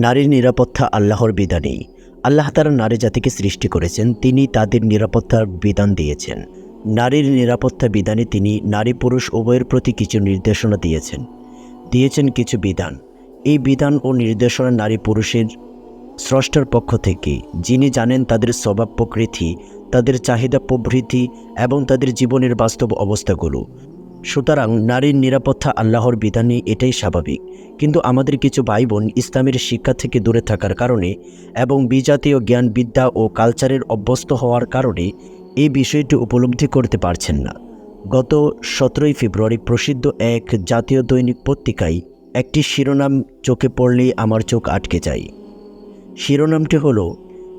নারীর নিরাপত্তা আল্লাহর বিধানেই। আল্লাহ তাআলা নারী জাতিকে সৃষ্টি করেছেন, তিনি তাদের নিরাপত্তার বিধান দিয়েছেন। নারীর নিরাপত্তা বিধানে তিনি নারী পুরুষ উভয়ের প্রতি কিছু নির্দেশনা দিয়েছেন কিছু বিধান। এই বিধান ও নির্দেশনা নারী পুরুষের স্রষ্টার পক্ষ থেকে, যিনি জানেন তাদের স্বভাব প্রকৃতি, তাদের চাহিদা প্রভৃতি এবং তাদের জীবনের বাস্তব অবস্থাগুলো। সুতরাং নারীর নিরাপত্তা আল্লাহর বিধানে এটাই স্বাভাবিক। কিন্তু আমাদের কিছু ভাই বোন ইসলামের শিক্ষা থেকে দূরে থাকার কারণে এবং বিজাতীয় জ্ঞানবিদ্যা ও কালচারের অভ্যস্ত হওয়ার কারণে এই বিষয়টি উপলব্ধি করতে পারছেন না। গত 17 ফেব্রুয়ারি প্রসিদ্ধ এক জাতীয় দৈনিক পত্রিকায় একটি শিরোনাম চোখে পড়লেই আমার চোখ আটকে যায়। শিরোনামটি হলো,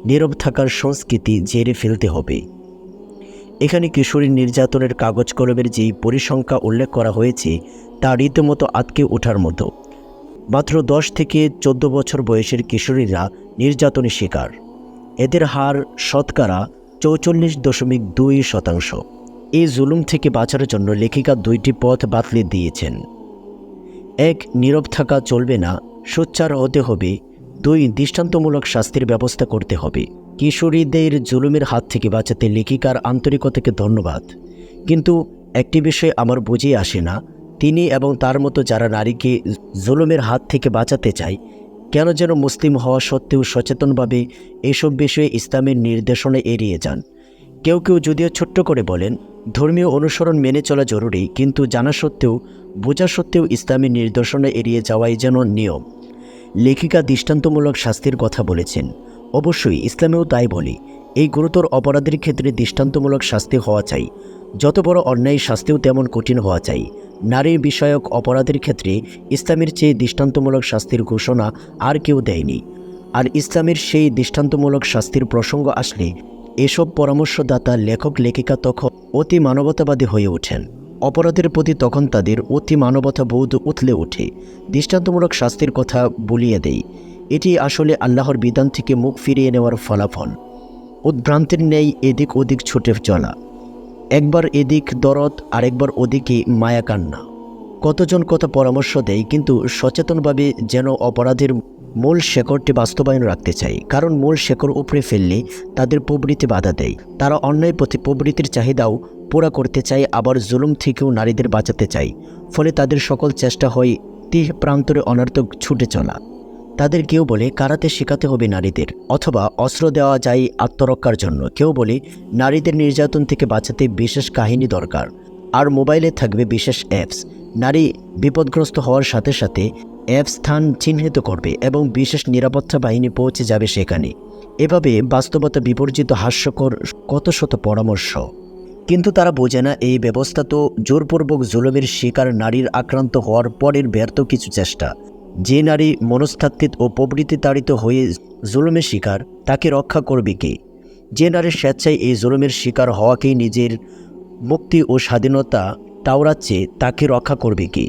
নীরব থাকার সংস্কৃতি ঝেড়ে ফেলতে হবে। এখানে কিশোরী নির্যাতনের কাগজ কলমের যেই পরিসংখ্যা উল্লেখ করা হয়েছে তা রীতিমতো আঁতকে ওঠার মতো। মাত্র 10 থেকে 14 বছর বয়সের কিশোরীরা নির্যাতনের শিকার। এদের হার শতকরা 44.2%। এই জুলুম থেকে বাঁচার জন্য লেখিকা 2টি পথ বাতলে দিয়েছেন। 1. নীরব থাকা চলবে না, সোচ্চার হতে হবে। 2. দৃষ্টান্তমূলক শাস্তির ব্যবস্থা করতে হবে। কিশোরীদের জুলুমের হাত থেকে বাঁচাতে লেখিকার আন্তরিকতাকে ধন্যবাদ। কিন্তু একটি বিষয় আমার বুঝে আসে না, তিনি এবং তার মতো যারা নারীকে জুলুমের হাত থেকে বাঁচাতে চায়, কেন যেন মুসলিম হওয়া সত্ত্বেও সচেতনভাবে এসব বিষয়ে ইসলামের নির্দেশনা এড়িয়ে যান। কেউ কেউ যদিও ছোট্ট করে বলেন ধর্মীয় অনুসরণ মেনে চলা জরুরি, কিন্তু জানা সত্ত্বেও বোঝা সত্ত্বেও ইসলামের নির্দেশনা এড়িয়ে যাওয়াই যেন নিয়ম। লেখিকা দৃষ্টান্তমূলক শাস্তির কথা বলেছেন। অবশ্যই ইসলামেও তাই বলে। এই গুরুতর অপরাধের ক্ষেত্রে দৃষ্টান্তমূলক শাস্তি হওয়া চাই। যত বড় অন্যায় শাস্তিও তেমন কঠিন হওয়া চাই। নারী বিষয়ক অপরাধের ক্ষেত্রে ইসলামের চেয়ে দৃষ্টান্তমূলক শাস্তির ঘোষণা আর কেউ দেয়নি। আর ইসলামের সেই দৃষ্টান্তমূলক শাস্তির প্রসঙ্গ আসলে এসব পরামর্শদাতা লেখক লেখিকা তখন অতি মানবতাবাদী হয়ে ওঠেন। অপরাধের প্রতি তখন তাদের অতি মানবতাবোধ উথলে ওঠে। দৃষ্টান্তমূলক শাস্তির কথা বলিয়ে দেয়। এটি আসলে আল্লাহর বিধান থেকে মুখ ফিরিয়ে নেওয়ার ফলাফল। উদ্ভ্রান্তির ন্যায় এদিক ওদিক ছুটে চলা, একবার এদিক দরদ আরেকবার ওদিকে মায়া কান্না। কতজন কত পরামর্শ দেয়, কিন্তু সচেতনভাবে যেন অপরাধের মূল শেকড়টি বাস্তবায়ন রাখতে চায়। কারণ মূল শেকড় উপড়ে ফেললে তাদের প্রবৃত্তি বাধা দেয়। তারা অন্যায় প্রতি প্রবৃত্তির চাহিদাও পুরা করতে চায়, আবার জুলুম থেকেও নারীদের বাঁচাতে চায়। ফলে তাদের সকল চেষ্টা হয় তীহ প্রান্তরে অনর্থক ছুটে চলা। তাদের কেউ বলে কারাতে শেখাতে হবে নারীদের, অথবা অস্ত্র দেওয়া যায় আত্মরক্ষার জন্য। কেউ বলে নারীদের নির্যাতন থেকে বাঁচাতে বিশেষ কাহিনী দরকার, আর মোবাইলে থাকবে বিশেষ অ্যাপস। নারী বিপদগ্রস্ত হওয়ার সাথে সাথে অ্যাপ স্থান চিহ্নিত করবে এবং বিশেষ নিরাপত্তা বাহিনী পৌঁছে যাবে সেখানে। এভাবে বাস্তবতা বিবর্জিত হাস্যকর কত শত পরামর্শ। কিন্তু তারা বোঝে না এই ব্যবস্থা তো জোরপূর্বক জুলুমের শিকার নারীর আক্রান্ত হওয়ার পরের ব্যর্থ কিছু চেষ্টা। যে নারী মনস্তাত্ত্বিক ও প্রবৃত্তিতাড়িত হয়ে জুলুমের শিকার, তাকে রক্ষা করবে কে? যে নারী স্বেচ্ছায় এই জুলুমের শিকার হওয়াকেই নিজের মুক্তি ও স্বাধীনতা তাওড়াচ্ছে, তাকে রক্ষা করবে কে?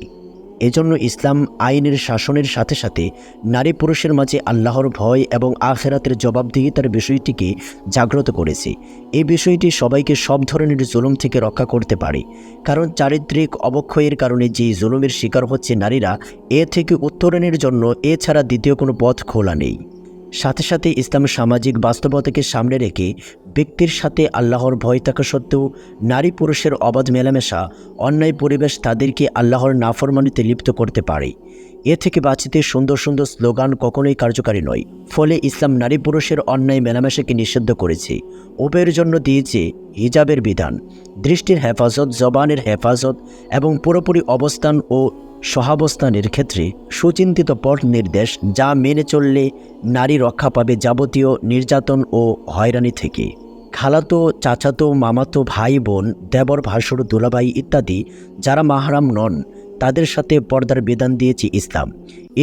এজন্য ইসলাম আইনের শাসনের সাথে সাথে নারী পুরুষের মাঝে আল্লাহর ভয় এবং আখিরাতের জবাবদিহিতার বিষয়টিকে জাগ্রত করেছে। এই বিষয়টি সবাইকে সব ধরনের জুলুম থেকে রক্ষা করতে পারে। কারণ চারিত্রিক অবক্ষয়ের কারণে যে জুলুমের শিকার হচ্ছে নারীরা, এ থেকে উত্তরণের জন্য এছাড়া দ্বিতীয় কোনো পথ খোলা নেই। সাথে সাথে ইসলাম সামাজিক বাস্তবতাকে সামনে রেখে ব্যক্তির সাথে আল্লাহর ভয় থাকা সত্ত্বেও নারী পুরুষের অবাধ মেলামেশা, অন্যায় পরিবেশ তাদেরকে আল্লাহর নাফরমানিতে লিপ্ত করতে পারে। এ থেকে বাঁচিতে সুন্দর সুন্দর স্লোগান কখনোই কার্যকারী নয়। ফলে ইসলাম নারী পুরুষের অন্যায় মেলামেশাকে নিষিদ্ধ করেছে। উভয়ের জন্য দিয়েছে হিজাবের বিধান, দৃষ্টির হেফাজত, জবানের হেফাজত এবং পুরোপুরি অবস্থান ও সহাবস্থানের ক্ষেত্রে সুচিন্তিত পথ নির্দেশ, যা মেনে চললে নারী রক্ষা পাবে যাবতীয় নির্যাতন ও হয়রানি থেকে। খালাতো, চাচাতো, মামাতো, ভাই বোন, দেবর, ভাসুর, দুলাভাই ইত্যাদি যারা মাহরাম নন, তাদের সাথে পর্দার বিধান দিয়েছে ইসলাম।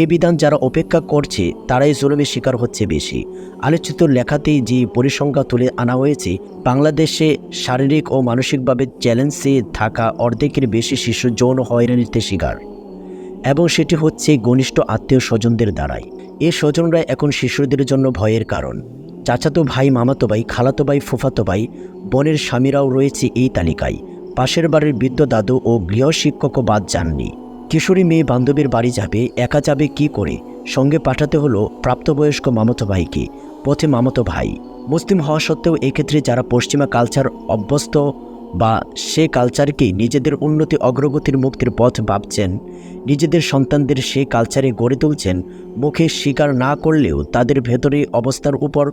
এই বিধান যারা উপেক্ষা করছে তারাই জুলুমের শিকার হচ্ছে বেশি। আলোচিত লেখাতেই যে পরিসংখ্যা তুলে আনা হয়েছে, বাংলাদেশে শারীরিক ও মানসিকভাবে চ্যালেঞ্জে থাকা অর্ধেকের বেশি শিশু যৌন হয়রানিতে শিকার, এবং সেটি হচ্ছে ঘনিষ্ঠ আত্মীয় স্বজনদের দ্বারাই। এই স্বজনরা এখন শিশুদের জন্য ভয়ের কারণ। চাচাতো ভাই, মামাতো ভাই, খালাতো ভাই, ফুফাতো ভাই, বোনের স্বামীরাও রয়েছে এই তালিকায়। পাশের বাড়ির বৃদ্ধ দাদু ও গৃহশিক্ষকও বাদ যাননি। কিশোরী মেয়ে বান্ধবীর বাড়ি যাবে, একা যাবে কি করে? সঙ্গে পাঠাতে হলো প্রাপ্তবয়স্ক মামাতো ভাইকে, পথে মামাতো ভাই। মুসলিম হওয়া সত্ত্বেও এক্ষেত্রে যারা পশ্চিমা কালচার অভ্যস্ত বা সে কালচারকেই নিজেদের উন্নতি অগ্রগতির মুক্তির পথ ভাবছেন, নিজেদের সন্তানদের সে কালচারে গড়ে তুলছেন, মুখে স্বীকার না করলেও তাদের ভেতরে অবস্থার উপর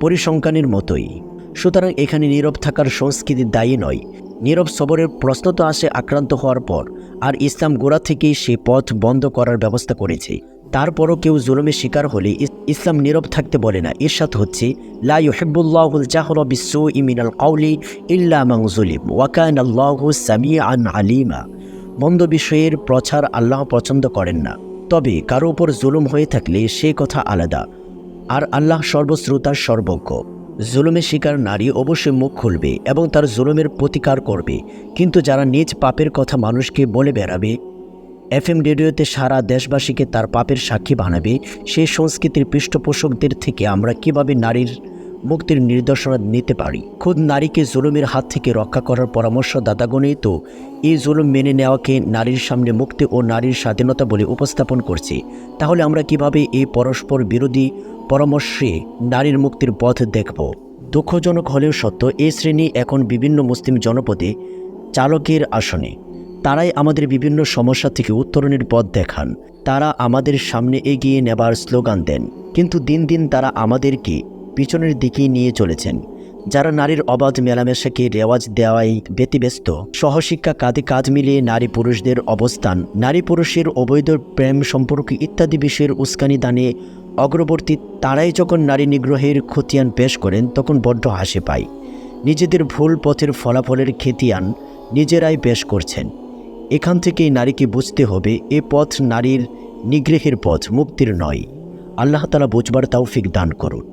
পরিসংখ্যানের মতোই। সুতরাং এখানে নীরব থাকার সংস্কৃতি দায়ী নয়। নীরব সবরের প্রশ্ন তো আসে আক্রান্ত হওয়ার পর, আর ইসলাম গোড়া থেকেই সে পথ বন্ধ করার ব্যবস্থা করেছে। তারপরও কেউ জুলুমের শিকার হলে ইসলাম নীরব থাকতে বলে না। ইরশাদ হচ্ছে, লা ইউহিব্বুল্লাহুল জাহরা বিসসুই মিনাল কাওলি ইল্লা মান যুলিম ওয়া কানাল্লাহু সামিআন আলিমা। মন্দ বিষয়ের প্রচার আল্লাহ পছন্দ করেন না, তবে কারো উপর জুলুম হয়ে থাকলে সে কথা আলাদা, আর আল্লাহ সর্বশ্রোতা সর্বজ্ঞ। জুলুমের শিকার নারী অবশ্যই মুখ খুলবে এবং তার জুলুমের প্রতিকার করবে, কিন্তু যারা নিজ পাপের কথা মানুষকে বলে বেড়াবে, FM রেডিওতে সারা দেশবাসীকে তার পাপের সাক্ষী বানাবে, সেই সংস্কৃতির পৃষ্ঠপোষকদের থেকে আমরা কিভাবে নারীর মুক্তির নির্দেশনা নিতে পারি? খুদ নারীকে জুলুমের হাত থেকে রক্ষা করার পরামর্শ দাতাগণই তো এই জুলুম মেনে নেওয়াকে নারীর সামনে মুক্তি ও নারীর স্বাধীনতা বলে উপস্থাপন করছে। তাহলে আমরা কিভাবে এই পরস্পর বিরোধী পরামর্শে নারীর মুক্তির পথ দেখব? দুঃখজনক হলেও সত্য, এই শ্রেণী এখন বিভিন্ন মুসলিম জনপদে চালকের আসনে। তারাই আমাদের বিভিন্ন সমস্যা থেকে উত্তরণের পথ দেখান, তারা আমাদের সামনে এগিয়ে নেবার স্লোগান দেন, কিন্তু দিন দিন তারা আমাদেরকে পিছনের দিকেই নিয়ে চলেছেন। যারা নারীর অবাধ মেলামেশাকে রেওয়াজ দেওয়াই ব্যতিব্যস্ত, সহশিক্ষা, কাঁধে কাঁধ মিলিয়ে নারী পুরুষদের অবস্থান, নারী পুরুষের অবৈধ প্রেম সম্পর্ক ইত্যাদি বিষয়ের উস্কানি দানে অগ্রবর্তী, তারাই যখন নারী নিগ্রহের খতিয়ান পেশ করেন তখন বড্ড হাসি পায়। নিজেদের ভুল পথের ফলাফলের খতিয়ান নিজেরাই পেশ করছেন। এখান থেকেই নারীকে বুঝতে হবে এ পথ নারীর নিগ্রহের পথ, মুক্তির নয়। আল্লাহ তাআলা বুঝবার তৌফিক দান করুন।